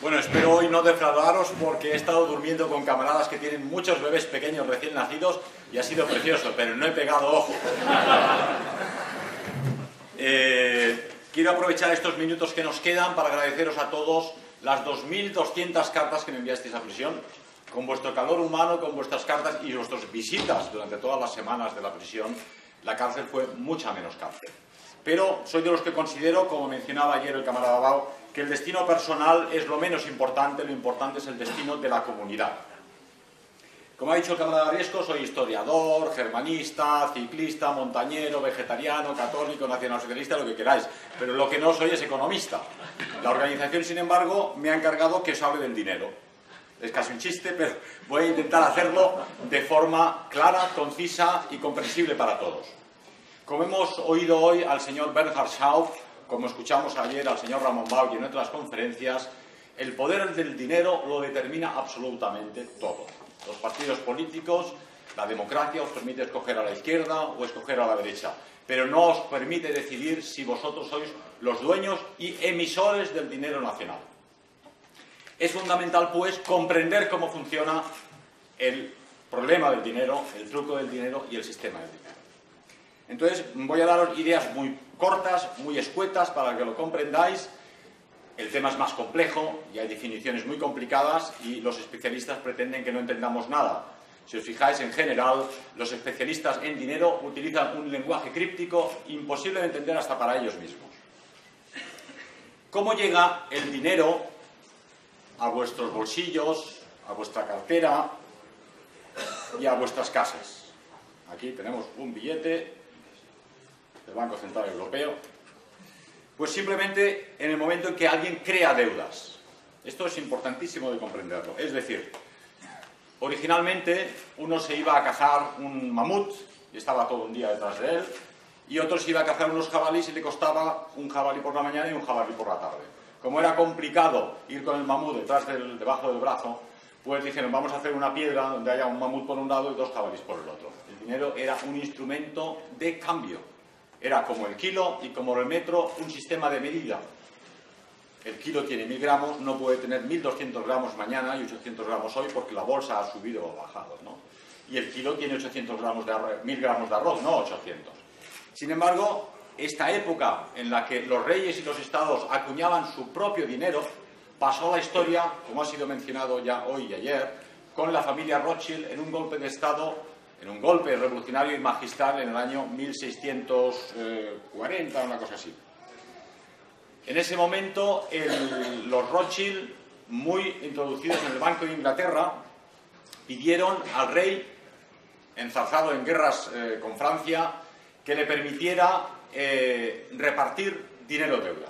Bueno, espero hoy no defraudaros porque he estado durmiendo con camaradas que tienen muchos bebés pequeños recién nacidos y ha sido precioso, pero no he pegado ojo. Quiero aprovechar estos minutos que nos quedan para agradeceros a todos las 2.200 cartas que me enviasteis a prisión. Con vuestro calor humano, con vuestras cartas y vuestras visitas durante todas las semanas de la prisión, la cárcel fue mucha menos cárcel. Pero soy de los que considero, como mencionaba ayer el camarada Bau, que el destino personal es lo menos importante, lo importante es el destino de la comunidad. Como ha dicho el camarada Riesco, soy historiador, germanista, ciclista, montañero, vegetariano, católico, nacionalsocialista, lo que queráis, pero lo que no soy es economista. La organización, sin embargo, me ha encargado que os hable del dinero. Es casi un chiste, pero voy a intentar hacerlo de forma clara, concisa y comprensible para todos. Como hemos oído hoy al señor Bernhard Schaub, como escuchamos ayer al señor Ramón Bau y en otras conferencias, el poder del dinero lo determina absolutamente todo. Los partidos políticos, la democracia os permite escoger a la izquierda o escoger a la derecha, pero no os permite decidir si vosotros sois los dueños y emisores del dinero nacional. Es fundamental, pues, comprender cómo funciona el problema del dinero, el truco del dinero y el sistema del dinero. Entonces, voy a daros ideas muy cortas, muy escuetas, para que lo comprendáis. El tema es más complejo y hay definiciones muy complicadas y los especialistas pretenden que no entendamos nada. Si os fijáis, en general, los especialistas en dinero utilizan un lenguaje críptico imposible de entender hasta para ellos mismos. ¿Cómo llega el dinero a vuestros bolsillos, a vuestra cartera y a vuestras casas? Aquí tenemos un billete del Banco Central Europeo. Pues simplemente en el momento en que alguien crea deudas. Esto es importantísimo de comprenderlo. Es decir, originalmente uno se iba a cazar un mamut y estaba todo un día detrás de él, y otro se iba a cazar unos jabalíes y le costaba un jabalí por la mañana y un jabalí por la tarde. Como era complicado ir con el mamut debajo del brazo, pues dijeron, vamos a hacer una piedra donde haya un mamut por un lado y dos jabalíes por el otro. El dinero era un instrumento de cambio. Era como el kilo y como el metro, un sistema de medida. El kilo tiene 1000 gramos, no puede tener 1200 gramos mañana y 800 gramos hoy porque la bolsa ha subido o bajado, ¿no? Y el kilo tiene 800 gramos de arroz, 1000 gramos de arroz, no 800. Sin embargo, esta época en la que los reyes y los estados acuñaban su propio dinero pasó a la historia, como ha sido mencionado ya hoy y ayer, con la familia Rothschild en un golpe de estado, en un golpe revolucionario y magistral en el año 1640, una cosa así. En ese momento, los Rothschild, muy introducidos en el Banco de Inglaterra, pidieron al rey, enzarzado en guerras con Francia, que le permitiera repartir dinero-deuda.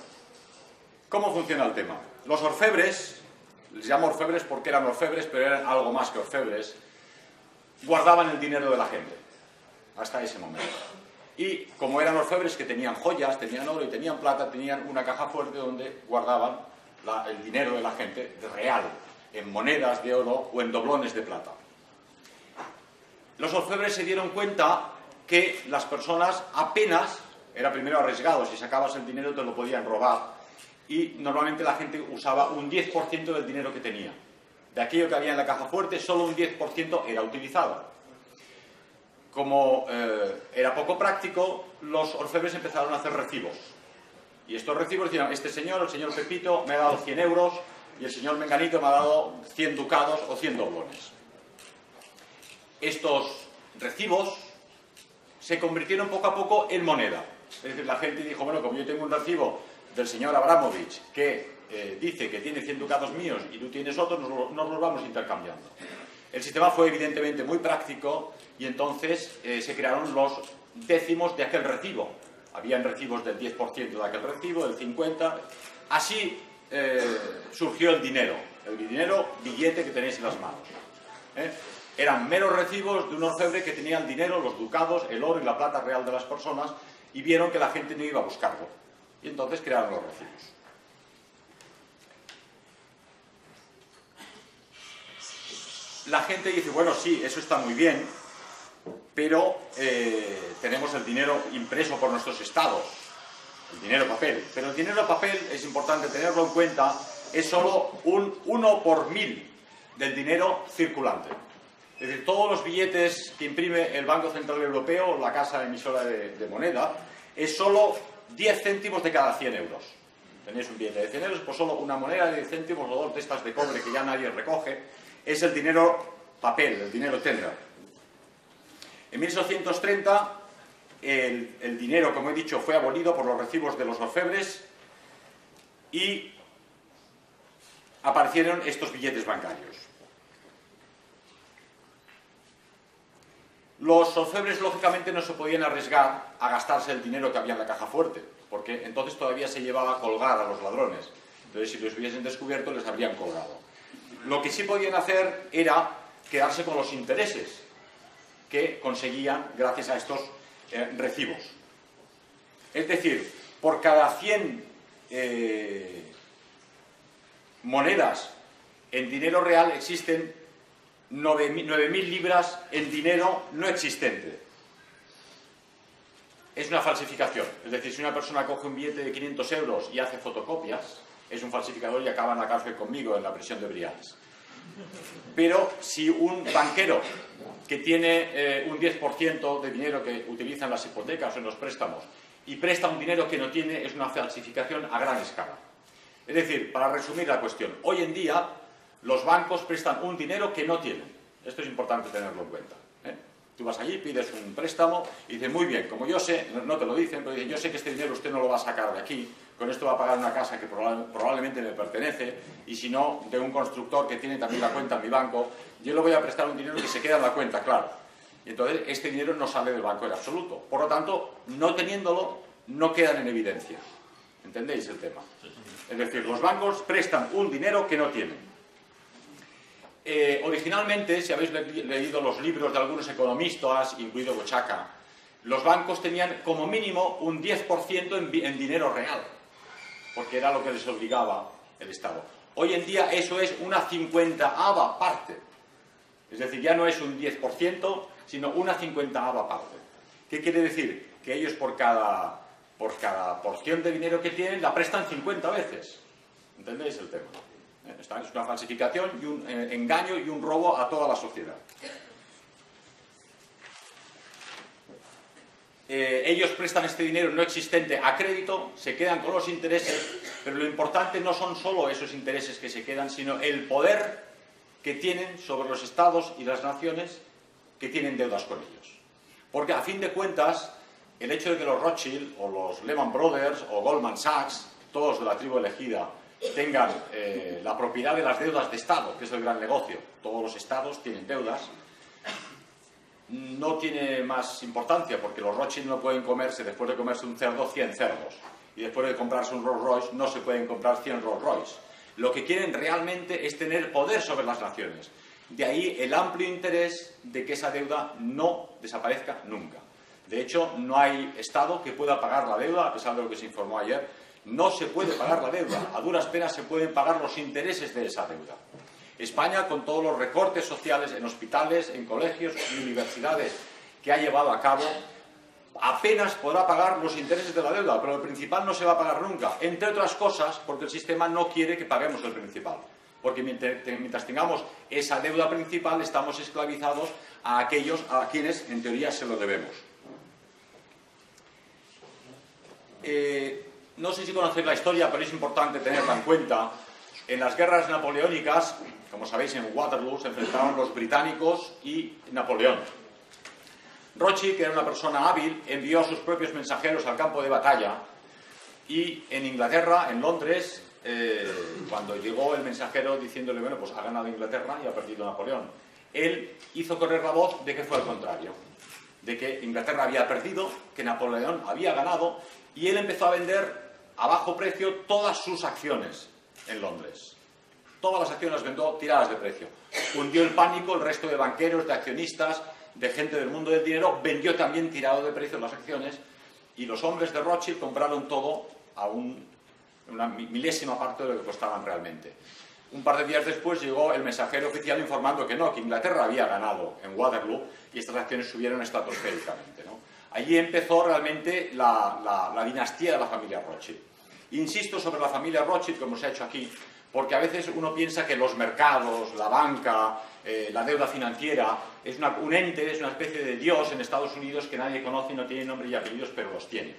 ¿Cómo funciona el tema? Los orfebres, les llamo orfebres porque eran orfebres, pero eran algo más que orfebres, guardaban el dinero de la gente, hasta ese momento. Y como eran orfebres que tenían joyas, tenían oro y tenían plata, tenían una caja fuerte donde guardaban el dinero de la gente real, en monedas de oro o en doblones de plata. Los orfebres se dieron cuenta que las personas apenas, era primero arriesgado, si sacabas el dinero te lo podían robar, y normalmente la gente usaba un 10% del dinero que tenía. De aquello que había en la caja fuerte, solo un 10% era utilizado. Como era poco práctico, los orfebres empezaron a hacer recibos. Y estos recibos decían, este señor, el señor Pepito, me ha dado 100 euros y el señor Menganito me ha dado 100 ducados o 100 doblones. Estos recibos se convirtieron poco a poco en moneda. Es decir, la gente dijo, bueno, como yo tengo un recibo del señor Abramovich que dice que tiene 100 ducados míos y tú tienes otros, nos los vamos intercambiando. El sistema fue evidentemente muy práctico y entonces se crearon los décimos de aquel recibo. Habían recibos del 10% de aquel recibo, del 50%. Así surgió el dinero billete que tenéis en las manos. Eran meros recibos de un orfebre que tenía el dinero, los ducados, el oro y la plata real de las personas y vieron que la gente no iba a buscarlo. Y entonces crearon los recibos. La gente dice, bueno, sí, eso está muy bien, pero tenemos el dinero impreso por nuestros estados, el dinero papel. Pero el dinero papel es importante tenerlo en cuenta es solo un 1 por 1000 del dinero circulante. Es decir, todos los billetes que imprime el Banco Central Europeo, la casa emisora de moneda, es solo 10 céntimos de cada 100 euros. Tenéis un billete de 100 euros, pues solo una moneda de 10 céntimos o dos de estas de cobre que ya nadie recoge, es el dinero papel, el dinero tender. En 1830, el dinero, como he dicho, fue abolido por los recibos de los orfebres y aparecieron estos billetes bancarios. Los orfebres, lógicamente, no se podían arriesgar a gastarse el dinero que había en la caja fuerte, porque entonces todavía se llevaba a colgar a los ladrones. Entonces, si los hubiesen descubierto, les habrían colgado. Lo que sí podían hacer era quedarse con los intereses que conseguían gracias a estos recibos. Es decir, por cada 100 monedas en dinero real existen 9.000 libras en dinero no existente. Es una falsificación. Es decir, si una persona coge un billete de 500 euros y hace fotocopias, es un falsificador y acaba en la cárcel conmigo en la prisión de Brians. Pero si un banquero que tiene un 10% de dinero que utiliza en las hipotecas o en los préstamos y presta un dinero que no tiene, es una falsificación a gran escala. Es decir, para resumir la cuestión, hoy en día los bancos prestan un dinero que no tienen. Esto es importante tenerlo en cuenta. Tú vas allí, pides un préstamo y dices, muy bien, como yo sé, no te lo dicen, pero dicen, yo sé que este dinero usted no lo va a sacar de aquí, con esto va a pagar una casa que probablemente me pertenece, y si no, de un constructor que tiene también la cuenta en mi banco, yo le voy a prestar un dinero que se queda en la cuenta, claro. Y entonces este dinero no sale del banco en absoluto. Por lo tanto, no teniéndolo, no quedan en evidencia. ¿Entendéis el tema? Es decir, los bancos prestan un dinero que no tienen. Originalmente, si habéis leído los libros de algunos economistas, incluido Bochaca, los bancos tenían como mínimo un 10% en dinero real, porque era lo que les obligaba el Estado. Hoy en día eso es una 50ava parte, es decir, ya no es un 10%, sino una 50ava parte. ¿Qué quiere decir? Que ellos por cada porción de dinero que tienen la prestan 50 veces. ¿Entendéis el tema? Esta es una falsificación y un engaño y un robo a toda la sociedad. Ellos prestan este dinero no existente a crédito, se quedan con los intereses, pero lo importante no son solo esos intereses que se quedan, sino el poder que tienen sobre los estados y las naciones que tienen deudas con ellos. Porque a fin de cuentas, el hecho de que los Rothschild o los Lehman Brothers o Goldman Sachs, todos de la tribu elegida, tengan la propiedad de las deudas de Estado, que es el gran negocio, todos los estados tienen deudas, no tiene más importancia, porque los Rothschild no pueden comerse, después de comerse un cerdo, 100 cerdos, y después de comprarse un Rolls Royce no se pueden comprar 100 Rolls Royce. Lo que quieren realmente es tener poder sobre las naciones. De ahí el amplio interés de que esa deuda no desaparezca nunca. De hecho, no hay Estado que pueda pagar la deuda, a pesar de lo que se informó ayer. No se puede pagar la deuda, a duras penas se pueden pagar los intereses de esa deuda. España, con todos los recortes sociales en hospitales, en colegios y universidades que ha llevado a cabo, apenas podrá pagar los intereses de la deuda, pero el principal no se va a pagar nunca, entre otras cosas porque el sistema no quiere que paguemos el principal. Porque mientras tengamos esa deuda principal estamos esclavizados a aquellos a quienes en teoría se lo debemos. No sé si conocéis la historia, pero es importante tenerla en cuenta. En las guerras napoleónicas, como sabéis, en Waterloo se enfrentaron los británicos y Napoleón. Rothschild, que era una persona hábil, envió a sus propios mensajeros al campo de batalla y en Inglaterra, en Londres, cuando llegó el mensajero diciéndole, bueno, pues ha ganado Inglaterra y ha perdido Napoleón, él hizo correr la voz de que fue al contrario, de que Inglaterra había perdido, que Napoleón había ganado, y él empezó a vender a bajo precio todas sus acciones en Londres. Todas las acciones las vendió tiradas de precio. Hundió el pánico, el resto de banqueros, de accionistas, de gente del mundo del dinero, vendió también tirado de precio las acciones, y los hombres de Rothschild compraron todo a una milésima parte de lo que costaban realmente. Un par de días después llegó el mensajero oficial informando que no, que Inglaterra había ganado en Waterloo y estas acciones subieron estratosféricamente, ¿no? Allí empezó realmente la dinastía de la familia Rothschild. Insisto sobre la familia Rothschild, como se ha hecho aquí, porque a veces uno piensa que los mercados, la banca, la deuda financiera, es un ente, es una especie de Dios en Estados Unidos que nadie conoce y no tiene nombre y apellidos, pero los tiene.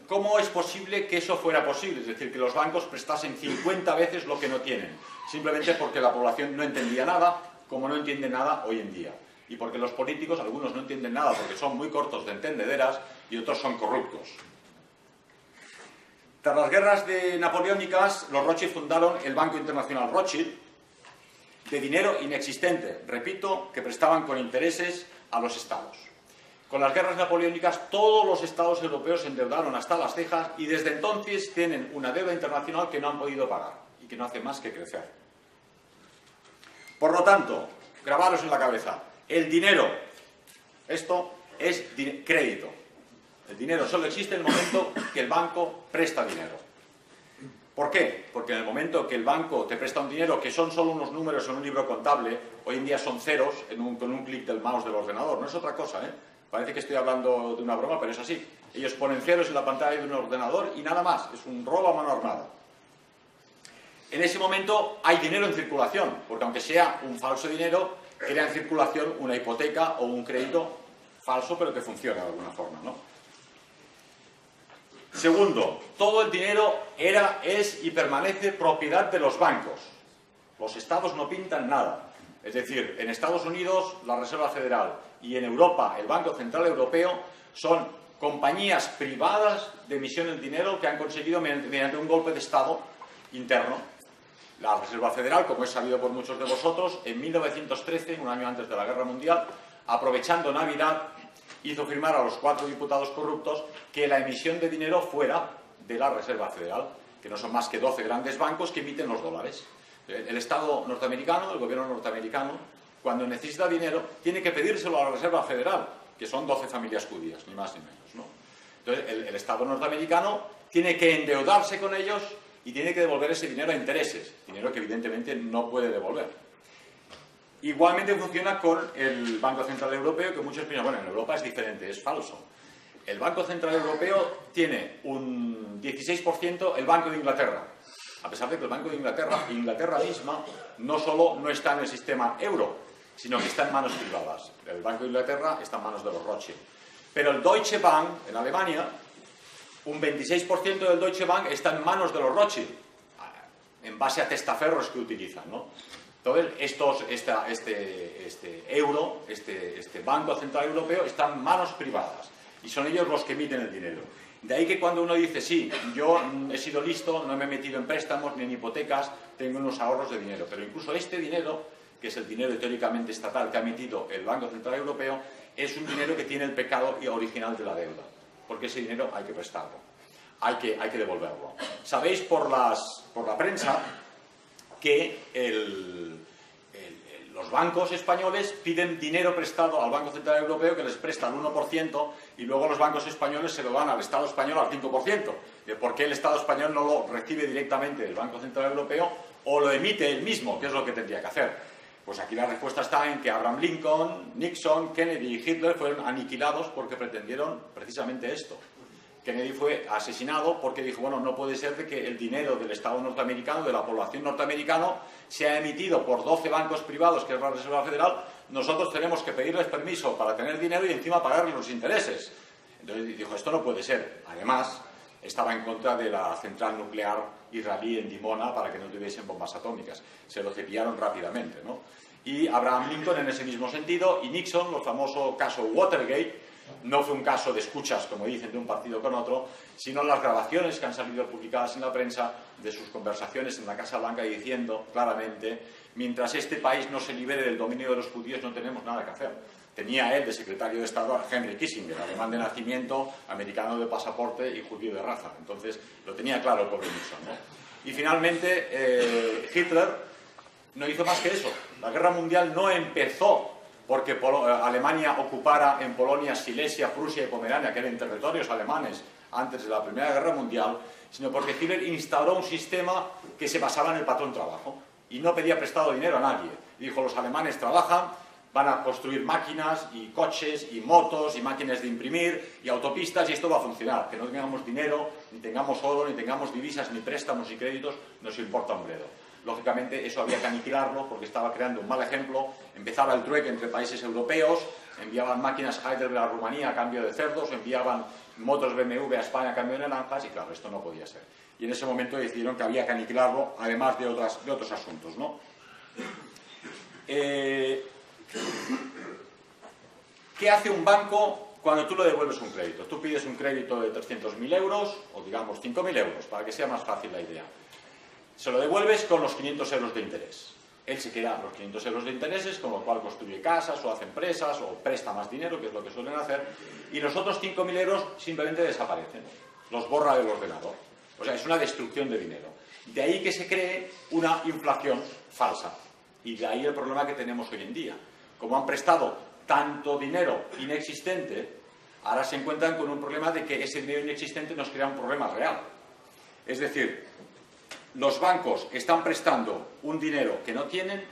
¿Cómo es posible que eso fuera posible? Es decir, que los bancos prestasen 50 veces lo que no tienen, simplemente porque la población no entendía nada, como no entiende nada hoy en día. Y porque los políticos, algunos no entienden nada porque son muy cortos de entendederas y otros son corruptos. Tras las guerras napoleónicas, los Rothschild fundaron el Banco Internacional Rothschild, de dinero inexistente, repito, que prestaban con intereses a los estados. Con las guerras napoleónicas, todos los estados europeos se endeudaron hasta las cejas y desde entonces tienen una deuda internacional que no han podido pagar y que no hace más que crecer. Por lo tanto, grabaros en la cabeza, el dinero, esto es crédito. El dinero solo existe en el momento que el banco presta dinero. ¿Por qué? Porque en el momento que el banco te presta un dinero que son solo unos números en un libro contable, hoy en día son ceros con un clic del mouse del ordenador, no es otra cosa, ¿eh? Parece que estoy hablando de una broma, pero es así. Ellos ponen ceros en la pantalla de un ordenador y nada más, es un robo a mano armada. En ese momento hay dinero en circulación, porque aunque sea un falso dinero, crea en circulación una hipoteca o un crédito falso, pero que funciona de alguna forma, ¿no? Segundo, todo el dinero es y permanece propiedad de los bancos. Los estados no pintan nada. Es decir, en Estados Unidos la Reserva Federal y en Europa el Banco Central Europeo son compañías privadas de emisión del dinero que han conseguido mediante un golpe de Estado interno. La Reserva Federal, como es sabido por muchos de vosotros, en 1913, un año antes de la Guerra Mundial, aprovechando Navidad, hizo firmar a los 4 diputados corruptos que la emisión de dinero fuera de la Reserva Federal, que no son más que 12 grandes bancos que emiten los dólares. El Estado norteamericano, el gobierno norteamericano, cuando necesita dinero, tiene que pedírselo a la Reserva Federal, que son 12 familias judías, ni más ni menos, ¿no? Entonces, el Estado norteamericano tiene que endeudarse con ellos y tiene que devolver ese dinero a intereses, dinero que evidentemente no puede devolver. Igualmente funciona con el Banco Central Europeo, que muchos piensan, bueno, en Europa es diferente, es falso. El Banco Central Europeo tiene un 16% el Banco de Inglaterra, a pesar de que el Banco de Inglaterra misma, no solo no está en el sistema euro, sino que está en manos privadas. El Banco de Inglaterra está en manos de los Rothschild. Pero el Deutsche Bank, en Alemania, un 26% del Deutsche Bank está en manos de los Rothschild, en base a testaferros que utilizan, ¿no? Entonces, este Banco Central Europeo está en manos privadas y son ellos los que emiten el dinero. De ahí que cuando uno dice, sí, yo he sido listo, no me he metido en préstamos ni en hipotecas, tengo unos ahorros de dinero, pero incluso este dinero, que es el dinero teóricamente estatal que ha emitido el Banco Central Europeo, es un dinero que tiene el pecado original de la deuda, porque ese dinero hay que prestarlo, hay que devolverlo. Sabéis por la prensa que los bancos españoles piden dinero prestado al Banco Central Europeo que les presta el 1% y luego los bancos españoles se lo dan al Estado español al 5%. ¿Por qué el Estado español no lo recibe directamente del Banco Central Europeo o lo emite él mismo, que es lo que tendría que hacer? Pues aquí la respuesta está en que Abraham Lincoln, Nixon, Kennedy y Hitler fueron aniquilados porque pretendieron precisamente esto. Kennedy fue asesinado porque dijo, bueno, no puede ser de que el dinero del Estado norteamericano, de la población norteamericana, sea emitido por 12 bancos privados, que es la Reserva Federal, nosotros tenemos que pedirles permiso para tener dinero y encima pagarles los intereses. Entonces dijo, esto no puede ser. Además, estaba en contra de la central nuclear israelí en Dimona para que no tuviesen bombas atómicas. Se lo cepillaron rápidamente, ¿no? Y Abraham Lincoln en ese mismo sentido, y Nixon, el famoso caso Watergate, no fue un caso de escuchas, como dicen, de un partido con otro, sino las grabaciones que han salido publicadas en la prensa de sus conversaciones en la Casa Blanca diciendo claramente, mientras este país no se libere del dominio de los judíos no tenemos nada que hacer. Tenía él de secretario de Estado a Henry Kissinger, alemán de nacimiento, americano de pasaporte y judío de raza. Entonces lo tenía claro el pobre Nixon, ¿no? Y finalmente Hitler no hizo más que eso. La guerra mundial no empezó porque Alemania ocupara en Polonia, Silesia, Prusia y Pomerania, que eran territorios alemanes antes de la Primera Guerra Mundial, sino porque Hitler instauró un sistema que se basaba en el patrón trabajo y no pedía prestado dinero a nadie. Dijo, los alemanes trabajan, van a construir máquinas y coches y motos y máquinas de imprimir y autopistas, y esto va a funcionar. Que no tengamos dinero, ni tengamos oro, ni tengamos divisas, ni préstamos y créditos, nos importa un bledo. Lógicamente eso había que aniquilarlo porque estaba creando un mal ejemplo. Empezaba el trueque entre países europeos, enviaban máquinas Heidelberg a Rumanía a cambio de cerdos, enviaban motos BMW a España a cambio de naranjas, y claro, esto no podía ser. Y en ese momento decidieron que había que aniquilarlo, además de otros asuntos, ¿no? ¿Qué hace un banco cuando tú le devuelves un crédito? Tú pides un crédito de 300.000 euros, o digamos 5.000 euros, para que sea más fácil la idea. Se lo devuelves con los 500 euros de interés. Él se queda los 500 euros de intereses, con lo cual construye casas, o hace empresas, o presta más dinero, que es lo que suelen hacer, y los otros 5.000 euros simplemente desaparecen. Los borra del ordenador. O sea, es una destrucción de dinero. De ahí que se cree una inflación falsa. Y de ahí el problema que tenemos hoy en día. Como han prestado tanto dinero inexistente, ahora se encuentran con un problema de que ese dinero inexistente nos crea un problema real. Es decir, los bancos están prestando un dinero que no tienen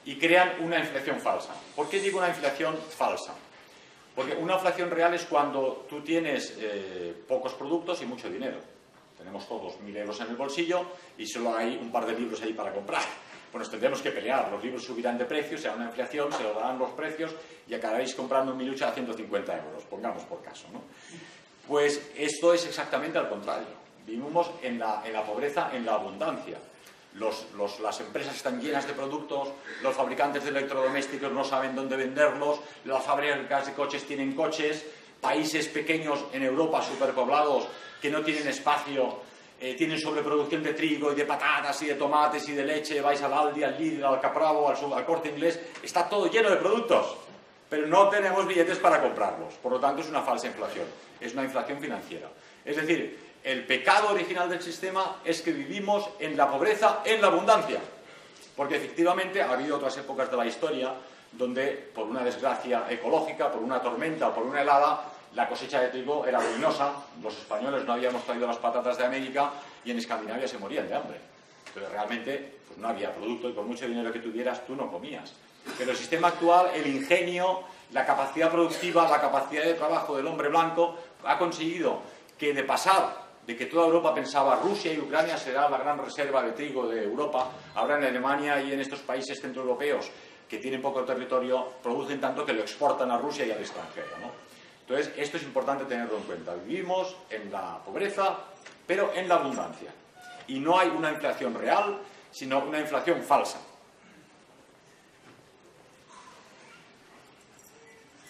y crean una inflación falsa. ¿Por qué digo una inflación falsa? Porque una inflación real es cuando tú tienes pocos productos y mucho dinero. Tenemos todos 1.000 euros en el bolsillo y solo hay un par de libros ahí para comprar. Pues nos tendremos que pelear, los libros subirán de precio, será una inflación, se lo darán los precios y acabaréis comprando un Milucha a 150 euros, pongamos por caso, ¿no? Pues esto es exactamente al contrario. Vivimos en la pobreza, en la abundancia. Las empresas están llenas de productos, los fabricantes de electrodomésticos no saben dónde venderlos, las fábricas de coches tienen coches, países pequeños en Europa superpoblados que no tienen espacio, tienen sobreproducción de trigo y de patatas y de tomates y de leche, vais al Aldi, al Lidl, al Capravo, al Corte Inglés, está todo lleno de productos, pero no tenemos billetes para comprarlos. Por lo tanto, es una falsa inflación, es una inflación financiera. Es decir, el pecado original del sistema es que vivimos en la pobreza, en la abundancia. Porque efectivamente ha habido otras épocas de la historia donde, por una desgracia ecológica, por una tormenta o por una helada, la cosecha de trigo era ruinosa, los españoles no habíamos traído las patatas de América y en Escandinavia se morían de hambre. Pero realmente pues no había producto y por mucho dinero que tuvieras tú no comías. Pero el sistema actual, el ingenio, la capacidad productiva, la capacidad de trabajo del hombre blanco ha conseguido que de pasar de que toda Europa pensaba Rusia y Ucrania será la gran reserva de trigo de Europa, ahora en Alemania y en estos países centroeuropeos que tienen poco territorio, producen tanto que lo exportan a Rusia y al extranjero, ¿no? Entonces, esto es importante tenerlo en cuenta. Vivimos en la pobreza, pero en la abundancia. Y no hay una inflación real, sino una inflación falsa.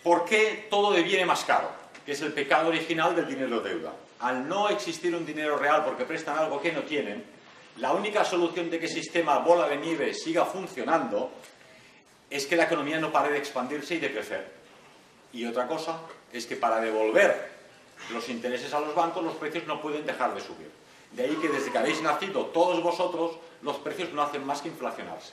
¿Por qué todo deviene más caro? Que es el pecado original del dinero-deuda. Al no existir un dinero real porque prestan algo que no tienen, la única solución de que el sistema bola de nieve siga funcionando es que la economía no pare de expandirse y de crecer. Y otra cosa es que para devolver los intereses a los bancos, los precios no pueden dejar de subir. De ahí que desde que habéis nacido todos vosotros, los precios no hacen más que inflacionarse.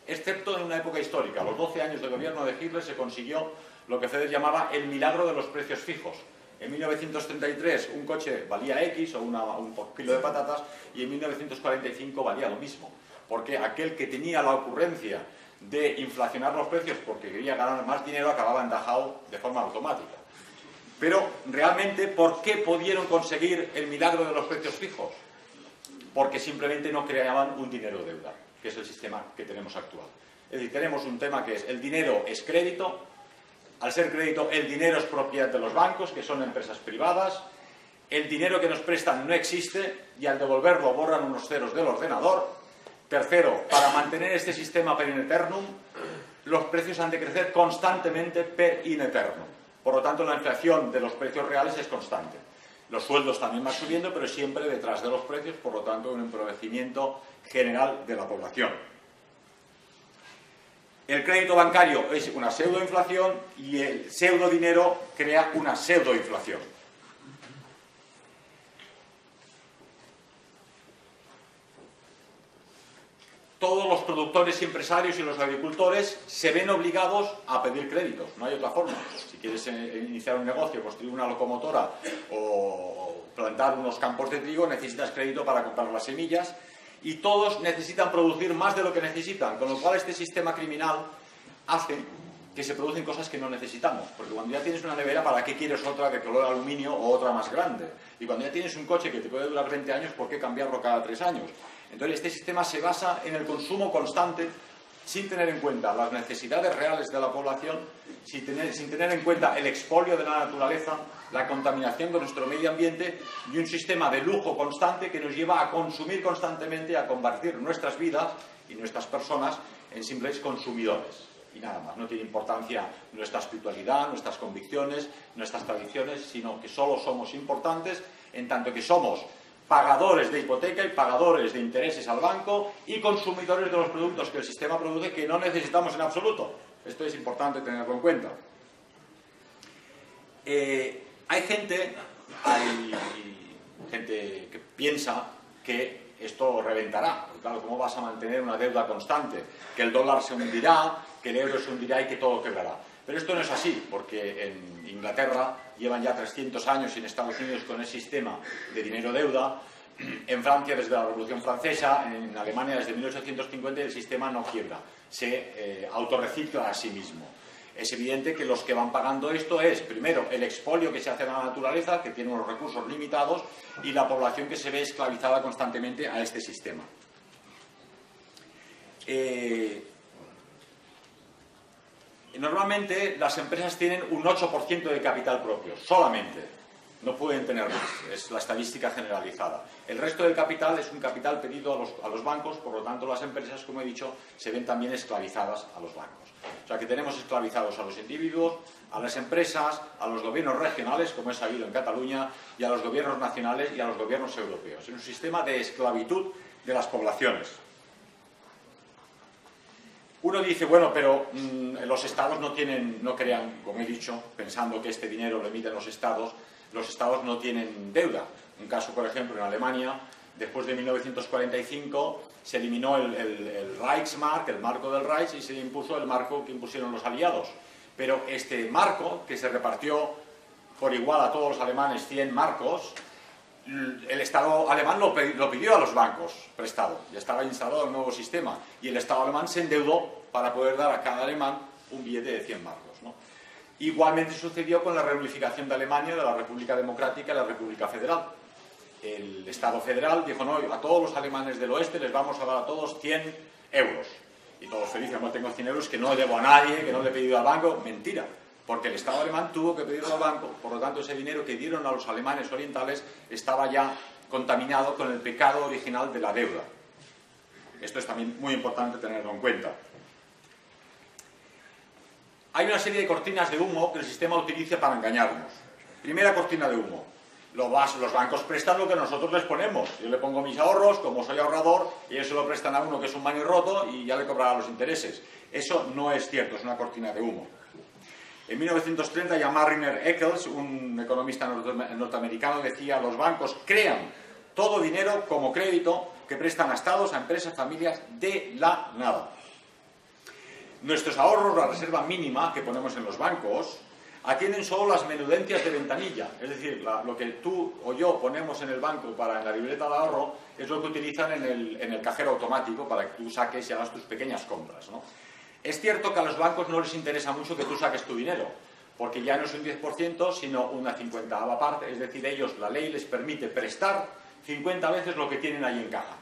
Excepto en una época histórica, a los 12 años de gobierno de Hitler se consiguió lo que Feder llamaba el milagro de los precios fijos. En 1933 un coche valía X o un kilo de patatas y en 1945 valía lo mismo. Porque aquel que tenía la ocurrencia de inflacionar los precios porque quería ganar más dinero acababa en Dachau de forma automática. Pero realmente, ¿por qué pudieron conseguir el milagro de los precios fijos? Porque simplemente no creaban un dinero-deuda, que es el sistema que tenemos actual. Es decir, tenemos un tema que es el dinero es crédito. Al ser crédito, el dinero es propiedad de los bancos, que son empresas privadas. El dinero que nos prestan no existe y al devolverlo borran unos ceros del ordenador. Tercero, para mantener este sistema per in eternum, los precios han de crecer constantemente per in eternum. Por lo tanto, la inflación de los precios reales es constante. Los sueldos también van subiendo, pero siempre detrás de los precios, por lo tanto, un empobrecimiento general de la población. El crédito bancario es una pseudoinflación y el pseudodinero crea una pseudoinflación. Todos los productores y empresarios y los agricultores se ven obligados a pedir créditos, no hay otra forma. Si quieres iniciar un negocio, construir una locomotora o plantar unos campos de trigo, necesitas crédito para comprar las semillas y todos necesitan producir más de lo que necesitan, con lo cual este sistema criminal hace que se producen cosas que no necesitamos. Porque cuando ya tienes una nevera, ¿para qué quieres otra de color aluminio o otra más grande? Y cuando ya tienes un coche que te puede durar 20 años, ¿por qué cambiarlo cada 3 años? Entonces, este sistema se basa en el consumo constante, sin tener en cuenta las necesidades reales de la población, sin tener en cuenta el expolio de la naturaleza, la contaminación de nuestro medio ambiente y un sistema de lujo constante que nos lleva a consumir constantemente, a convertir nuestras vidas y nuestras personas en simples consumidores. Y nada más, no tiene importancia nuestra espiritualidad, nuestras convicciones, nuestras tradiciones, sino que solo somos importantes en tanto que somos pagadores de hipoteca y pagadores de intereses al banco y consumidores de los productos que el sistema produce que no necesitamos en absoluto. Esto es importante tenerlo en cuenta. Hay gente que piensa que esto reventará. Claro, ¿cómo vas a mantener una deuda constante? Que el dólar se hundirá, que el euro se hundirá y que todo quebrará. Pero esto no es así, porque en Inglaterra llevan ya 300 años y en Estados Unidos con el sistema de dinero-deuda, en Francia desde la Revolución Francesa, en Alemania desde 1850 el sistema no quiebra, se autorrecicla a sí mismo. Es evidente que los que van pagando esto es, primero, el expolio que se hace a la naturaleza, que tiene unos recursos limitados, y la población que se ve esclavizada constantemente a este sistema. Normalmente las empresas tienen un 8% de capital propio, solamente. No pueden tener más, es la estadística generalizada. El resto del capital es un capital pedido a los bancos, por lo tanto las empresas, como he dicho, se ven también esclavizadas a los bancos. O sea que tenemos esclavizados a los individuos, a las empresas, a los gobiernos regionales, como es sabido en Cataluña, y a los gobiernos nacionales y a los gobiernos europeos. Es un sistema de esclavitud de las poblaciones. Uno dice, bueno, pero los estados no crean, como he dicho, pensando que este dinero lo emiten los estados no tienen deuda. Un caso, por ejemplo, en Alemania, después de 1945, se eliminó el Reichsmark, el marco del Reich, y se impuso el marco que impusieron los aliados. Pero este marco, que se repartió por igual a todos los alemanes 100 marcos, el Estado alemán lo pidió a los bancos prestado. Ya estaba instalado el nuevo sistema. Y el Estado alemán se endeudó para poder dar a cada alemán un billete de 100 marcos, ¿no? Igualmente sucedió con la reunificación de Alemania, de la República Democrática a la República Federal. El Estado federal dijo, no, a todos los alemanes del oeste les vamos a dar a todos 100 euros. Y todos felices, no tengo 100 euros que no debo a nadie, que no le he pedido al banco. Mentira, porque el Estado alemán tuvo que pedirlo al banco, por lo tanto ese dinero que dieron a los alemanes orientales estaba ya contaminado con el pecado original de la deuda. Esto es también muy importante tenerlo en cuenta. Hay una serie de cortinas de humo que el sistema utiliza para engañarnos. Primera cortina de humo. Los bancos prestan lo que nosotros les ponemos. Yo le pongo mis ahorros, como soy ahorrador, y ellos se lo prestan a uno que es un manirroto y ya le cobrará los intereses. Eso no es cierto, es una cortina de humo. En 1930 ya Mariner Eccles, un economista norteamericano, decía: los bancos crean todo dinero como crédito que prestan a estados, a empresas, familias, de la nada. Nuestros ahorros, la reserva mínima que ponemos en los bancos, atienden solo las menudencias de ventanilla. Es decir, lo que tú o yo ponemos en el banco en la libreta de ahorro es lo que utilizan en el cajero automático para que tú saques y hagas tus pequeñas compras, ¿no? Es cierto que a los bancos no les interesa mucho que tú saques tu dinero, porque ya no es un 10%, sino una 50ª parte. Es decir, la ley les permite prestar 50 veces lo que tienen ahí en caja.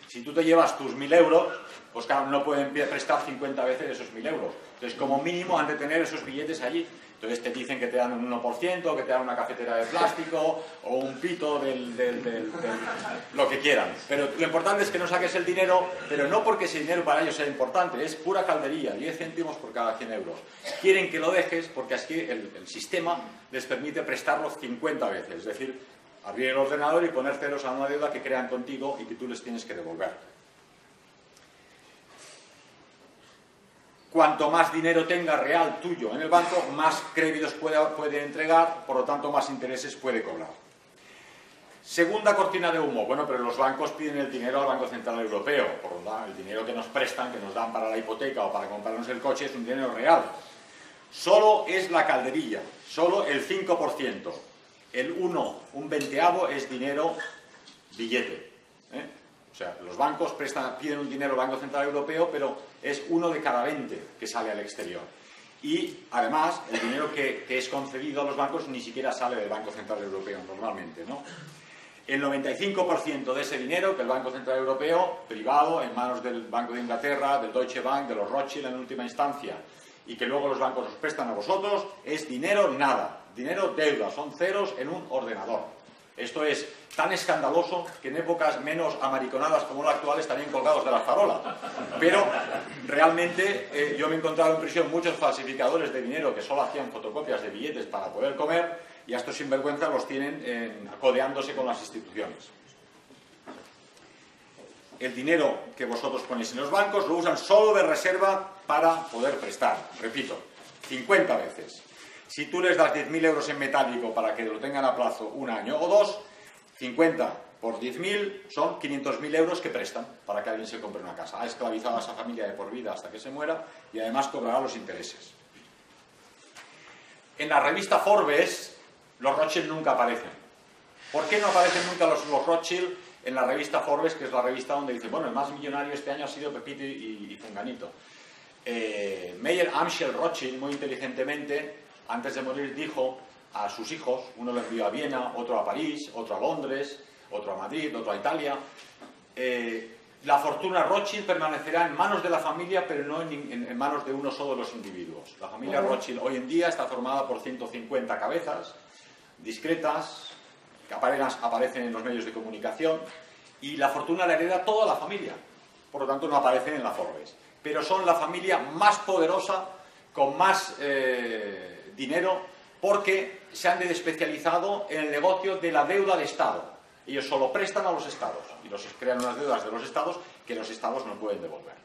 Si tú te llevas tus 1.000 euros, pues claro, no pueden prestar 50 veces esos 1.000 euros. Entonces, como mínimo, han de tener esos billetes allí. Entonces te dicen que te dan un 1%, que te dan una cafetera de plástico o un pito lo que quieran. Pero lo importante es que no saques el dinero, pero no porque ese dinero para ellos sea importante, es pura caldería, 10 céntimos por cada 100 euros. Quieren que lo dejes porque así el sistema les permite prestarlo 50 veces, es decir, abrir el ordenador y poner ceros a una deuda que crean contigo y que tú les tienes que devolver. Cuanto más dinero tenga real tuyo en el banco, más créditos puede entregar, por lo tanto más intereses puede cobrar. Segunda cortina de humo. Bueno, pero los bancos piden el dinero al Banco Central Europeo. Por lo tanto, el dinero que nos prestan, que nos dan para la hipoteca o para comprarnos el coche, es un dinero real. Solo es la calderilla, solo el 5%. El 1, un veinteavo, es dinero billete. O sea, los bancos piden un dinero al Banco Central Europeo, pero es 1 de cada 20 que sale al exterior. y además el dinero que es concedido a los bancos ni siquiera sale del Banco Central Europeo normalmente, ¿no? El 95% de ese dinero que el Banco Central Europeo, privado, en manos del Banco de Inglaterra, del Deutsche Bank, de los Rothschild en última instancia, y que luego los bancos os prestan a vosotros, es dinero nada, dinero deuda, son ceros en un ordenador. Esto es tan escandaloso que en épocas menos amariconadas como la actual estarían colgados de la farola. Pero realmente yo me he encontrado en prisión muchos falsificadores de dinero que solo hacían fotocopias de billetes para poder comer, y a estos sinvergüenzas los tienen codeándose con las instituciones. El dinero que vosotros ponéis en los bancos lo usan solo de reserva para poder prestar. Repito, 50 veces. Si tú les das 10.000 euros en metálico para que lo tengan a plazo un año o dos, 50 por 10.000 son 500.000 euros que prestan para que alguien se compre una casa. Ha esclavizado a esa familia de por vida hasta que se muera y además cobrará los intereses. En la revista Forbes, los Rothschild nunca aparecen. ¿Por qué no aparecen nunca los Rothschild en la revista Forbes, que es la revista donde dice, bueno, el más millonario este año ha sido Pepito y Funganito? Meyer Amschel Rothschild, muy inteligentemente, antes de morir dijo a sus hijos, uno lo envió a Viena, otro a París, otro a Londres, otro a Madrid, otro a Italia, la fortuna Rothschild permanecerá en manos de la familia, pero no en manos de uno solo de los individuos. La familia Rothschild hoy en día está formada por 150 cabezas discretas, que aparecen en los medios de comunicación, y la fortuna la hereda toda la familia. Por lo tanto, no aparecen en la Forbes. Pero son la familia más poderosa, con más dinero, porque se han especializado en el negocio de la deuda de Estado. Ellos solo prestan a los Estados y los crean unas deudas de los Estados que los Estados no pueden devolver.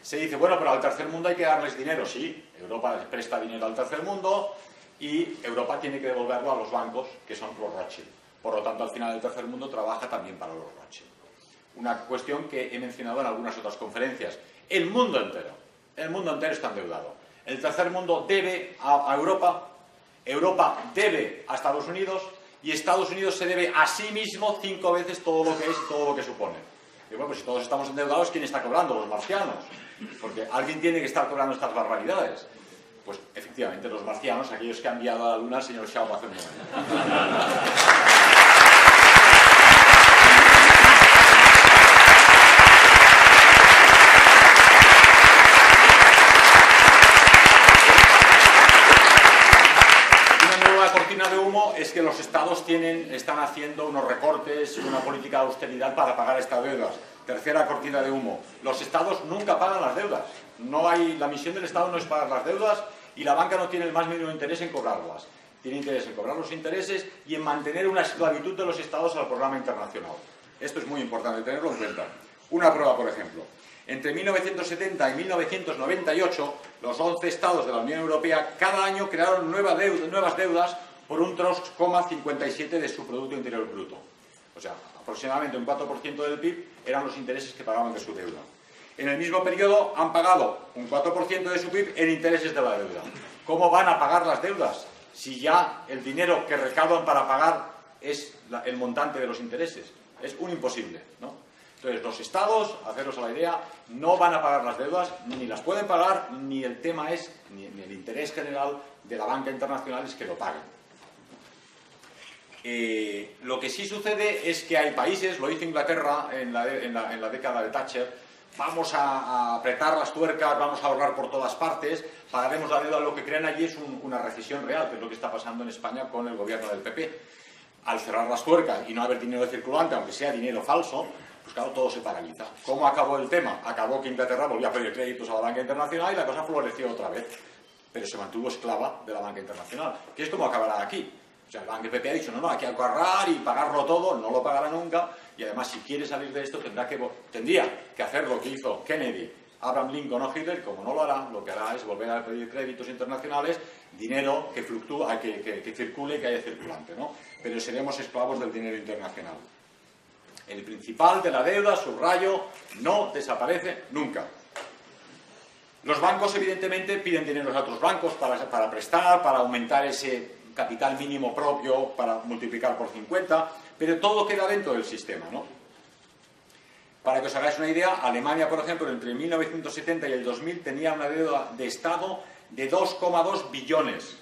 Se dice, bueno, pero al tercer mundo hay que darles dinero. Sí, Europa les presta dinero al tercer mundo y Europa tiene que devolverlo a los bancos, que son los Rothschild. Por lo tanto, al final el tercer mundo trabaja también para los Rothschild. Una cuestión que he mencionado en algunas otras conferencias. El mundo entero está endeudado. El tercer mundo debe a Europa, Europa debe a Estados Unidos y Estados Unidos se debe a sí mismo 5 veces todo lo que es y todo lo que supone. Y bueno, pues si todos estamos endeudados, ¿quién está cobrando? Los marcianos. Porque alguien tiene que estar cobrando estas barbaridades. Pues efectivamente los marcianos, aquellos que han enviado a la luna al señor Xiao hace un momento. De humo es que los estados están haciendo unos recortes, una política de austeridad para pagar estas deudas. Tercera cortina de humo. Los estados nunca pagan las deudas. La misión del estado no es pagar las deudas y la banca no tiene el más mínimo interés en cobrarlas. Tiene interés en cobrar los intereses y en mantener una esclavitud de los estados al programa internacional. Esto es muy importante tenerlo en cuenta. Una prueba, por ejemplo. Entre 1970 y 1998, los 11 estados de la Unión Europea cada año crearon nuevas deudas por un 3,57 de su Producto Interior Bruto. O sea, aproximadamente un 4% del PIB eran los intereses que pagaban de su deuda. En el mismo periodo han pagado un 4% de su PIB en intereses de la deuda. ¿Cómo van a pagar las deudas si ya el dinero que recaudan para pagar es el montante de los intereses? Es un imposible, ¿no? Entonces, los estados, haceros a la idea, no van a pagar las deudas, ni las pueden pagar, ni el tema es, ni el interés general de la banca internacional es que lo paguen. Lo que sí sucede es que hay países, lo hizo Inglaterra en la década de Thatcher, vamos a apretar las tuercas, vamos a ahorrar por todas partes, pagaremos la deuda, lo que crean allí es una recesión real, que es lo que está pasando en España con el gobierno del PP. Al cerrar las tuercas y no haber dinero circulante, aunque sea dinero falso, pues claro, todo se paraliza. ¿Cómo acabó el tema? Acabó que Inglaterra volvió a pedir créditos a la banca internacional y la cosa floreció otra vez. Pero se mantuvo esclava de la banca internacional. ¿Qué es como acabará aquí? O sea, el Banco PP ha dicho, no, hay que ahorrar y pagarlo todo, no lo pagará nunca, y además si quiere salir de esto tendría que hacer lo que hizo Kennedy, Abraham Lincoln o Hitler. Como no lo hará, lo que hará es volver a pedir créditos internacionales, dinero que fluctúa, que circule, que haya circulante, ¿no? Pero seremos esclavos del dinero internacional. El principal de la deuda, subrayo, no desaparece nunca. Los bancos, evidentemente, piden dinero a otros bancos para prestar, para aumentar ese capital mínimo propio, para multiplicar por 50, pero todo queda dentro del sistema, ¿no? Para que os hagáis una idea, Alemania, por ejemplo, entre 1970 y el 2000 tenía una deuda de Estado de 2,2 billones.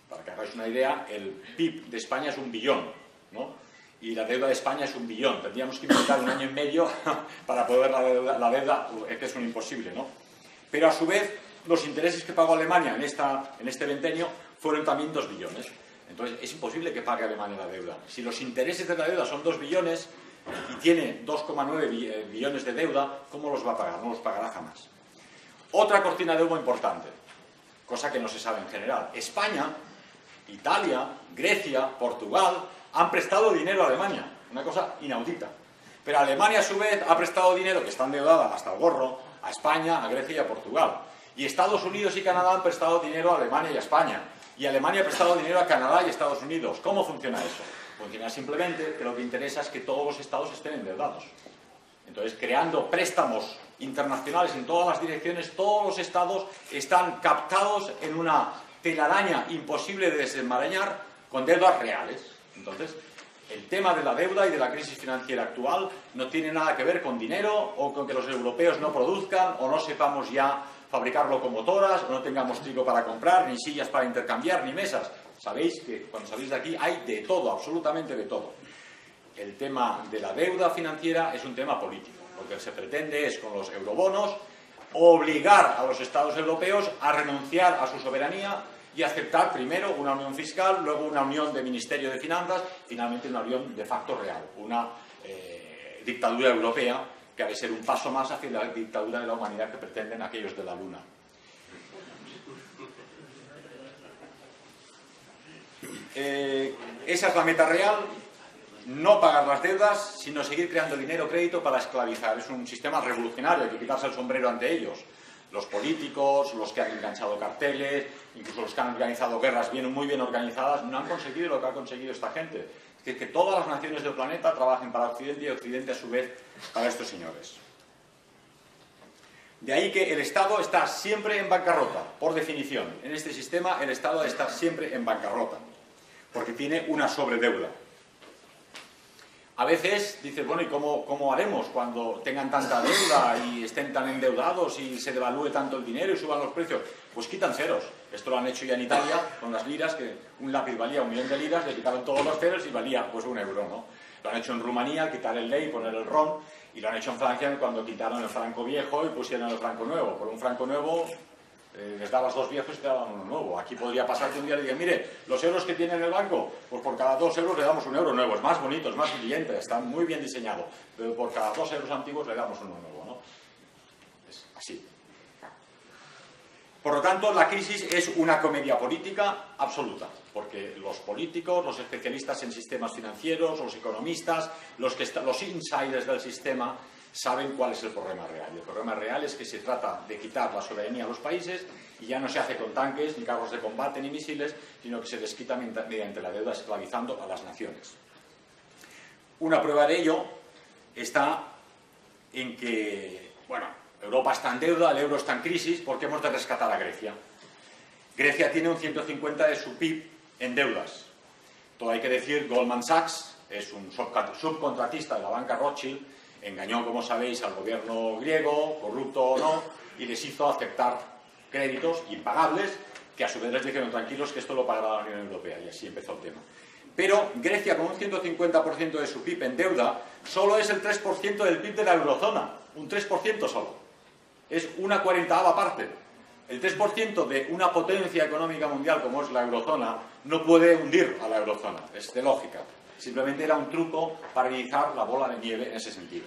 Para que hagáis una idea, el PIB de España es 1 billón, ¿no? Y la deuda de España es 1 billón. Tendríamos que inventar 1 año y medio para poder la deuda, es que es un imposible, ¿no? Pero a su vez, los intereses que pagó Alemania en este ventenio fueron también 2 billones. Entonces, es imposible que pague Alemania la deuda. Si los intereses de la deuda son 2 billones y tiene 2,9 billones de deuda, ¿cómo los va a pagar? No los pagará jamás. Otra cortina de humo importante, cosa que no se sabe en general. España, Italia, Grecia, Portugal han prestado dinero a Alemania, una cosa inaudita. Pero Alemania a su vez ha prestado dinero, que está endeudada hasta el gorro, a España, a Grecia y a Portugal. Y Estados Unidos y Canadá han prestado dinero a Alemania y a España. Y Alemania ha prestado dinero a Canadá y a Estados Unidos. ¿Cómo funciona eso? Funciona simplemente que lo que interesa es que todos los estados estén endeudados. Entonces, creando préstamos internacionales en todas las direcciones, todos los estados están captados en una telaraña imposible de desenmarañar con deudas reales. Entonces, el tema de la deuda y de la crisis financiera actual no tiene nada que ver con dinero o con que los europeos no produzcan o no sepamos ya fabricar locomotoras o no tengamos trigo para comprar, ni sillas para intercambiar, ni mesas. Sabéis que cuando salís de aquí hay de todo, absolutamente de todo. El tema de la deuda financiera es un tema político. Lo que se pretende es, con los eurobonos, obligar a los estados europeos a renunciar a su soberanía y aceptar primero una unión fiscal, luego una unión de Ministerio de Finanzas, finalmente una unión de facto real, una dictadura europea que ha de ser un paso más hacia la dictadura de la humanidad que pretenden aquellos de la Luna. Esa es la meta real, no pagar las deudas, sino seguir creando dinero crédito para esclavizar. Es un sistema revolucionario, hay que quitarse el sombrero ante ellos. Los políticos, los que han enganchado carteles, incluso los que han organizado guerras muy bien organizadas, no han conseguido lo que ha conseguido esta gente. Es decir, que todas las naciones del planeta trabajen para Occidente y Occidente a su vez para estos señores. De ahí que el Estado está siempre en bancarrota, por definición. En este sistema el Estado ha de estar siempre en bancarrota, porque tiene una sobredeuda. A veces dices, bueno, ¿y cómo haremos cuando tengan tanta deuda y estén tan endeudados y se devalúe tanto el dinero y suban los precios? Pues quitan ceros. Esto lo han hecho ya en Italia con las liras, que un lápiz valía 1 millón de liras, le quitaron todos los ceros y valía pues 1 euro, ¿no? Lo han hecho en Rumanía al quitar el lei y poner el ron, y lo han hecho en Francia cuando quitaron el franco viejo y pusieron el franco nuevo. Por un franco nuevo les dabas 2 viejos y te daban 1 nuevo. Aquí podría pasar que un día le digan, mire, los euros que tiene en el banco, pues por cada 2 euros le damos 1 euro nuevo. Es más bonito, es más brillante, está muy bien diseñado, pero por cada 2 euros antiguos le damos 1 nuevo, ¿no? Es así. Por lo tanto, la crisis es una comedia política absoluta, porque los políticos, los especialistas en sistemas financieros, los economistas, los insiders del sistema, saben cuál es el problema real. Y el problema real es que se trata de quitar la soberanía a los países y ya no se hace con tanques, ni carros de combate, ni misiles, sino que se les quita mediante la deuda, esclavizando a las naciones. Una prueba de ello está en que, bueno, Europa está en deuda, el euro está en crisis, porque hemos de rescatar a Grecia. Grecia tiene un 150 de su PIB en deudas. Todo hay que decir, Goldman Sachs es un subcontratista de la banca Rothschild, engañó, como sabéis, al gobierno griego, corrupto o no, y les hizo aceptar créditos impagables, que a su vez les dijeron tranquilos que esto lo pagará la Unión Europea, y así empezó el tema. Pero Grecia, con un 150% de su PIB en deuda, solo es el 3% del PIB de la eurozona, un 3% solo. Es una 40ª parte. El 3% de una potencia económica mundial como es la eurozona no puede hundir a la eurozona, es de lógica. Simplemente era un truco para rizar la bola de nieve en ese sentido.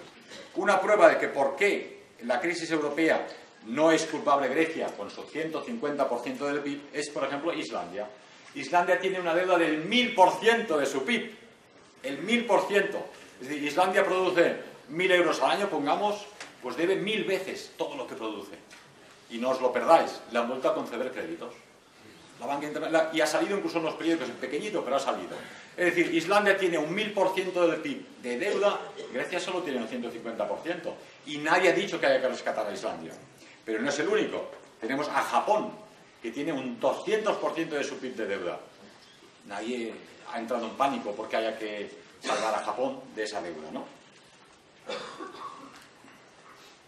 Una prueba de que por qué la crisis europea no es culpable Grecia con su 150% del PIB es, por ejemplo, Islandia. Islandia tiene una deuda del 1000% de su PIB. El 1000%. Es decir, Islandia produce 1000 euros al año, pongamos, pues debe 1000 veces todo lo que produce. Y no os lo perdáis, le han vuelto a conceder créditos. La banca internacional, y ha salido incluso en los periódicos, en pequeñito, pero ha salido. Es decir, Islandia tiene un 1000% del PIB de deuda, Grecia solo tiene un 150%. Y nadie ha dicho que haya que rescatar a Islandia. Pero no es el único. Tenemos a Japón, que tiene un 200% de su PIB de deuda. Nadie ha entrado en pánico porque haya que salvar a Japón de esa deuda, ¿no?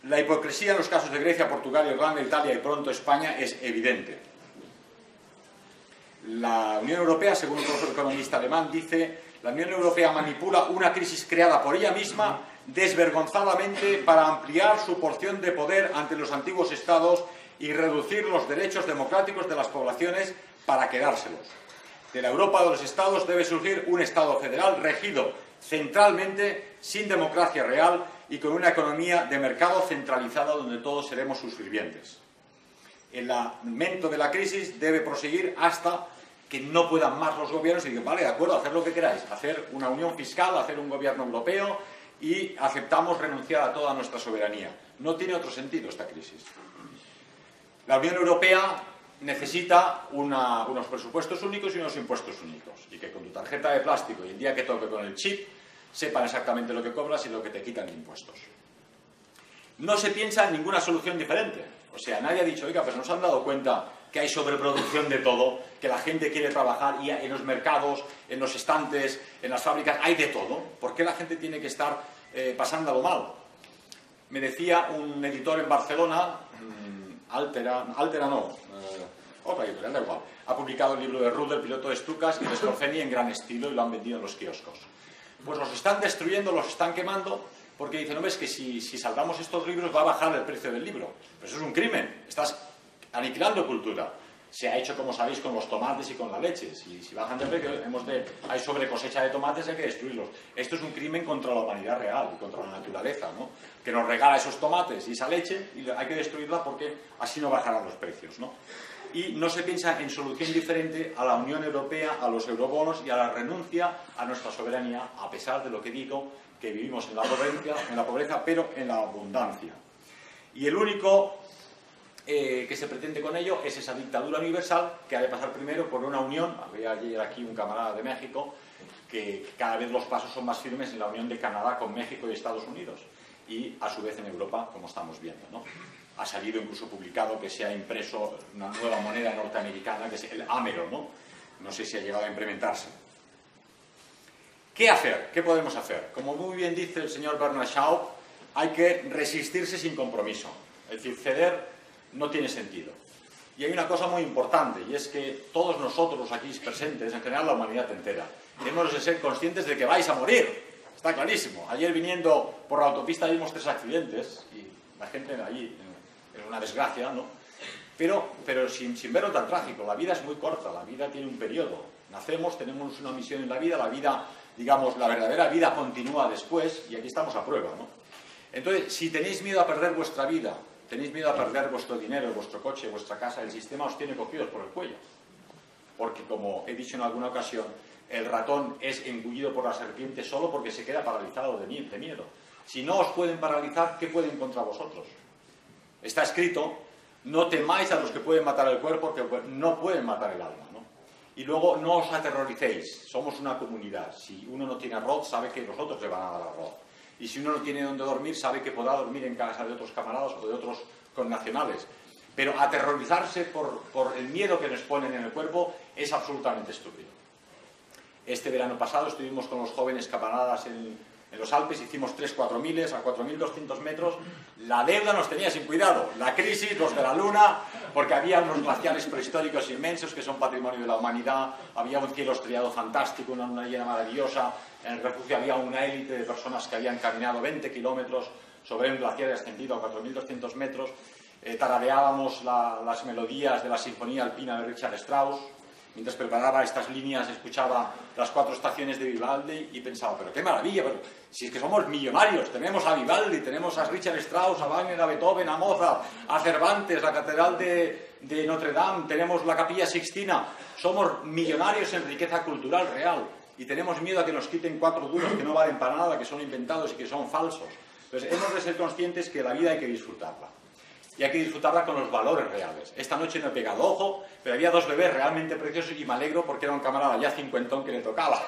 La hipocresía en los casos de Grecia, Portugal, Irlanda, Italia y pronto España es evidente. La Unión Europea, según otro economista alemán, dice: la Unión Europea manipula una crisis creada por ella misma desvergonzadamente para ampliar su porción de poder ante los antiguos estados y reducir los derechos democráticos de las poblaciones para quedárselos. De la Europa de los estados debe surgir un estado federal regido centralmente, sin democracia real y con una economía de mercado centralizada donde todos seremos sus sirvientes. El aumento de la crisis debe proseguir hasta que no puedan más los gobiernos y digan: vale, de acuerdo, hacer lo que queráis, hacer una unión fiscal, hacer un gobierno europeo y aceptamos renunciar a toda nuestra soberanía. No tiene otro sentido esta crisis. La Unión Europea necesita unos presupuestos únicos y unos impuestos únicos, y que con tu tarjeta de plástico y el día que toque con el chip sepan exactamente lo que cobras y lo que te quitan de impuestos. No se piensa en ninguna solución diferente. O sea, nadie ha dicho: oiga, pues nos han dado cuenta que hay sobreproducción de todo, que la gente quiere trabajar y en los mercados, en los estantes, en las fábricas, hay de todo. ¿Por qué la gente tiene que estar pasándolo mal? Me decía un editor en Barcelona, otra editorial, da igual, ha publicado el libro de Rudd, el piloto de Stukas, y de Scorfeni en gran estilo, y lo han vendido en los kioscos. Pues los están destruyendo, los están quemando, porque dicen: no ves que si salvamos estos libros va a bajar el precio del libro. Pero eso es un crimen, estás aniquilando cultura. Se ha hecho, como sabéis, con los tomates y con la leche. Si bajan de precio, hay sobre cosecha de tomates, hay que destruirlos. Esto es un crimen contra la humanidad real y contra la naturaleza, ¿no? Que nos regala esos tomates y esa leche y hay que destruirla porque así no bajarán los precios, ¿no? Y no se piensa en solución diferente a la Unión Europea, a los eurobonos y a la renuncia a nuestra soberanía, a pesar de lo que digo, que vivimos en la pobreza, pero en la abundancia. Y el único que se pretende con ello es esa dictadura universal, que ha de pasar primero por una unión. Había ayer aquí un camarada de México, que cada vez los pasos son más firmes en la unión de Canadá con México y Estados Unidos, y a su vez en Europa, como estamos viendo, ¿no? Ha salido incluso publicado que se ha impreso una nueva moneda norteamericana, que es el AMERO, ¿no? No sé si ha llegado a implementarse. ¿Qué hacer? ¿Qué podemos hacer? Como muy bien dice el señor Bernard Shaw, hay que resistirse sin compromiso. Es decir, ceder no tiene sentido. Y hay una cosa muy importante, y es que todos nosotros aquí presentes, en general la humanidad entera, debemos de ser conscientes de que vais a morir. Está clarísimo. Ayer viniendo por la autopista vimos 3 accidentes y la gente allí es una desgracia, ¿no? Pero sin verlo tan trágico. La vida es muy corta, la vida tiene un periodo. Nacemos, tenemos una misión en la vida, digamos, la verdadera vida continúa después, y aquí estamos a prueba, ¿no? Entonces, si tenéis miedo a perder vuestra vida, tenéis miedo a perder vuestro dinero, vuestro coche, vuestra casa, el sistema os tiene cogidos por el cuello. Porque, como he dicho en alguna ocasión, el ratón es engullido por la serpiente solo porque se queda paralizado de miedo. Si no os pueden paralizar, ¿qué pueden contra vosotros? Está escrito: no temáis a los que pueden matar el cuerpo, porque no pueden matar el alma, ¿no? Y luego, no os aterroricéis, somos una comunidad. Si uno no tiene arroz, sabe que los otros le van a dar arroz. Y si uno no tiene dónde dormir, sabe que podrá dormir en casa de otros camaradas o de otros connacionales. Pero aterrorizarse por el miedo que nos ponen en el cuerpo es absolutamente estúpido. Este verano pasado estuvimos con los jóvenes camaradas en los Alpes, hicimos 3-4 miles a 4.200 metros. La deuda nos tenía sin cuidado, la crisis, los de la luna, porque había unos glaciares prehistóricos inmensos que son patrimonio de la humanidad, había un cielo estrellado fantástico, una luna llena maravillosa. En el refugio había una élite de personas que habían caminado 20 kilómetros sobre un glaciar extendido a 4.200 metros. Tarareábamos las melodías de la Sinfonía Alpina de Richard Strauss. Mientras preparaba estas líneas, escuchaba las 4 estaciones de Vivaldi y pensaba: pero qué maravilla, pero si es que somos millonarios, tenemos a Vivaldi, tenemos a Richard Strauss, a Wagner, a Beethoven, a Mozart, a Cervantes, la Catedral de Notre Dame, tenemos la Capilla Sixtina, somos millonarios en riqueza cultural real y tenemos miedo a que nos quiten 4 duros que no valen para nada, que son inventados y que son falsos. Entonces hemos de ser conscientes que la vida hay que disfrutarla. Y hay que disfrutarla con los valores reales. Esta noche no he pegado ojo, pero había 2 bebés realmente preciosos y me alegro porque era un camarada ya cincuentón que le tocaba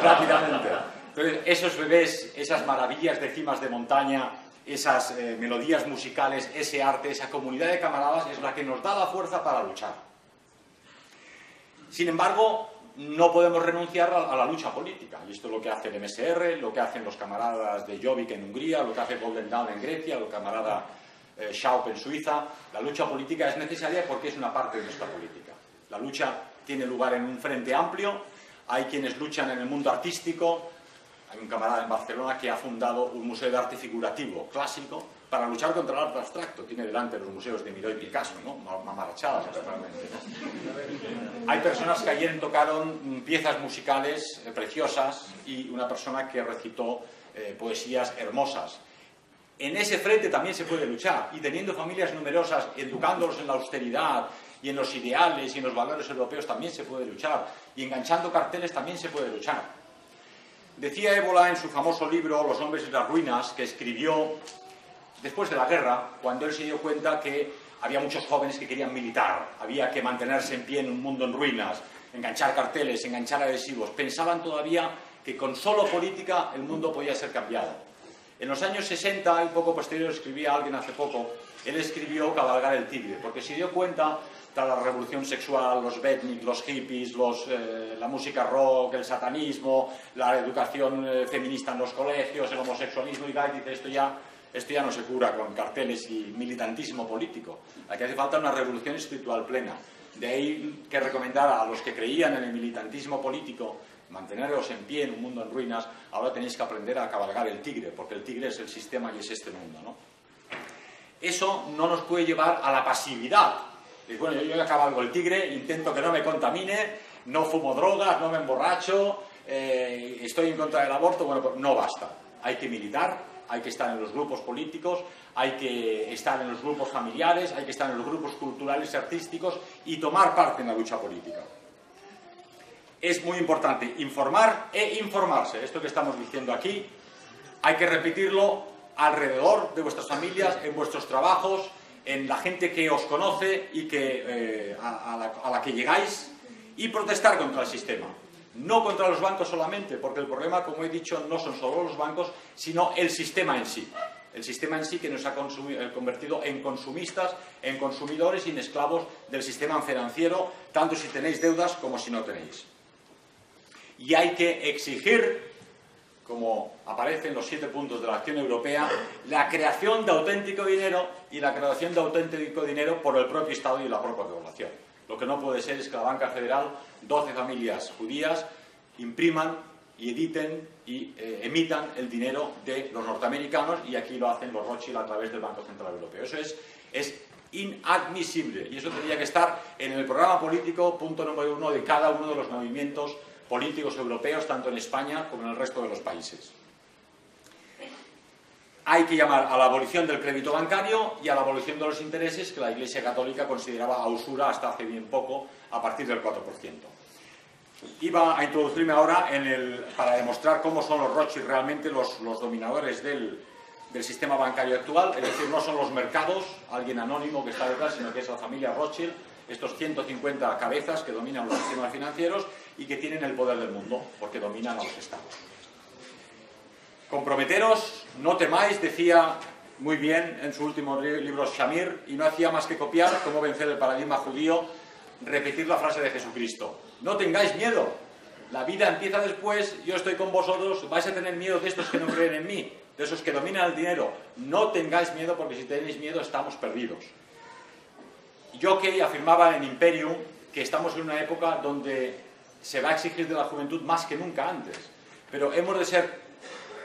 rápidamente. Entonces, esos bebés, esas maravillas de cimas de montaña, esas melodías musicales, ese arte, esa comunidad de camaradas es la que nos da la fuerza para luchar. Sin embargo, no podemos renunciar a la lucha política. Y esto es lo que hace el MSR, lo que hacen los camaradas de Jobbik en Hungría, lo que hace Golden Dawn en Grecia, los camaradas Schaub en Suiza. La lucha política es necesaria porque es una parte de nuestra política. La lucha tiene lugar en un frente amplio, hay quienes luchan en el mundo artístico. Hay un camarada en Barcelona que ha fundado un museo de arte figurativo clásico para luchar contra el arte abstracto. Tiene delante los museos de Miró y Picasso, ¿no? Mamarachadas, realmente, ¿no? Hay personas que ayer tocaron piezas musicales preciosas y una persona que recitó poesías hermosas. En ese frente también se puede luchar, y teniendo familias numerosas, educándolos en la austeridad y en los ideales y en los valores europeos también se puede luchar, y enganchando carteles también se puede luchar. Decía Évola en su famoso libro Los hombres y las ruinas, que escribió después de la guerra, cuando él se dio cuenta que había muchos jóvenes que querían militar, había que mantenerse en pie en un mundo en ruinas, enganchar carteles, enganchar adhesivos. Pensaban todavía que con solo política el mundo podía ser cambiado. En los años 60, un poco posterior, escribía alguien hace poco, él escribió Cabalgar el tigre, porque se dio cuenta, tras la revolución sexual, los beatniks, los hippies, la música rock, el satanismo, la educación feminista en los colegios, el homosexualismo, y dice, esto ya no se cura con carteles y militantismo político. Aquí hace falta una revolución espiritual plena. De ahí que recomendar a los que creían en el militantismo político, manteneros en pie en un mundo en ruinas, ahora tenéis que aprender a cabalgar el tigre, porque el tigre es el sistema y es este mundo, ¿no? Eso no nos puede llevar a la pasividad. Y bueno, yo ya cabalgo el tigre, intento que no me contamine, no fumo drogas, no me emborracho, estoy en contra del aborto. Bueno, pues no basta. Hay que militar, hay que estar en los grupos políticos, hay que estar en los grupos familiares, hay que estar en los grupos culturales y artísticos y tomar parte en la lucha política. Es muy importante informar e informarse. Esto que estamos diciendo aquí, hay que repetirlo alrededor de vuestras familias, en vuestros trabajos, en la gente que os conoce y que, a la que llegáis, y protestar contra el sistema. No contra los bancos solamente, porque el problema, como he dicho, no son solo los bancos, sino el sistema en sí. El sistema en sí que nos ha convertido en consumistas, en consumidores y en esclavos del sistema financiero, tanto si tenéis deudas como si no tenéis. Y hay que exigir, como aparece en los 7 puntos de la acción europea, la creación de auténtico dinero y la creación de auténtico dinero por el propio Estado y la propia población. Lo que no puede ser es que la banca federal, 12 familias judías, impriman y editen y emitan el dinero de los norteamericanos, y aquí lo hacen los Rothschild a través del Banco Central Europeo. Eso es inadmisible, y eso tendría que estar en el programa político, punto número 1, de cada uno de los movimientos políticos europeos, tanto en España como en el resto de los países. Hay que llamar a la abolición del crédito bancario y a la abolición de los intereses, que la Iglesia Católica consideraba a usura hasta hace bien poco, a partir del 4%. Iba a introducirme ahora para demostrar cómo son los Rothschild realmente los dominadores del sistema bancario actual. Es decir, no son los mercados, alguien anónimo que está detrás, sino que es la familia Rothschild, estos 150 cabezas que dominan los sistemas financieros y que tienen el poder del mundo, porque dominan a los estados. Comprometeros, no temáis, decía muy bien en su último libro Shamir, y no hacía más que copiar cómo vencer el paradigma judío, repetir la frase de Jesucristo: no tengáis miedo, la vida empieza después, yo estoy con vosotros, vais a tener miedo de estos que no creen en mí, de esos que dominan el dinero. No tengáis miedo, porque si tenéis miedo estamos perdidos. Jockey afirmaba en Imperium que estamos en una época donde se va a exigir de la juventud más que nunca antes, pero hemos de ser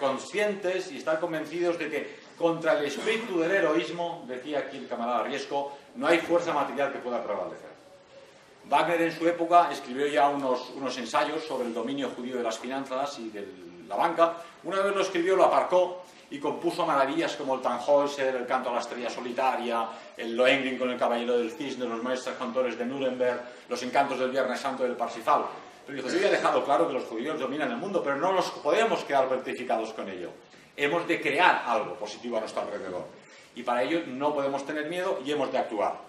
conscientes y estar convencidos de que contra el espíritu del heroísmo, decía aquí el camarada Riesco, no hay fuerza material que pueda prevalecer. Wagner en su época escribió ya unos ensayos sobre el dominio judío de las finanzas y de la banca. Una vez lo escribió, lo aparcó y compuso maravillas como el Tannhäuser, el canto a la estrella solitaria, el Lohengrin con el caballero del cisne, los maestros cantores de Nuremberg, los encantos del Viernes Santo del Parsifal. Pero dijo: yo ya he dejado claro que los judíos dominan el mundo, pero no nos podemos quedar petrificados con ello. Hemos de crear algo positivo a nuestro alrededor. Y para ello no podemos tener miedo y hemos de actuar.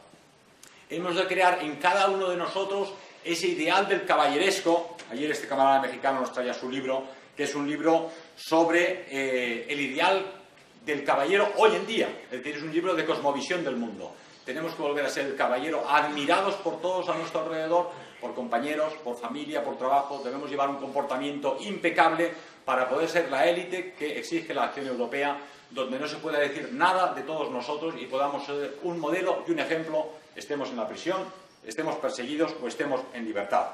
Hemos de crear en cada uno de nosotros ese ideal del caballeresco. Ayer este camarada mexicano nos traía su libro, que es un libro sobre el ideal del caballero hoy en día. Es decir, es un libro de cosmovisión del mundo. Tenemos que volver a ser el caballero, admirados por todos a nuestro alrededor, por compañeros, por familia, por trabajo. Debemos llevar un comportamiento impecable para poder ser la élite que exige la acción europea, donde no se pueda decir nada de todos nosotros y podamos ser un modelo y un ejemplo, estemos en la prisión, estemos perseguidos o estemos en libertad.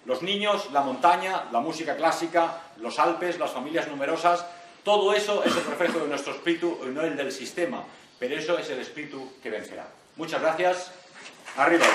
Los niños, la montaña, la música clásica, los Alpes, las familias numerosas, todo eso es el reflejo de nuestro espíritu y no el del sistema, pero eso es el espíritu que vencerá. Muchas gracias. Arriba.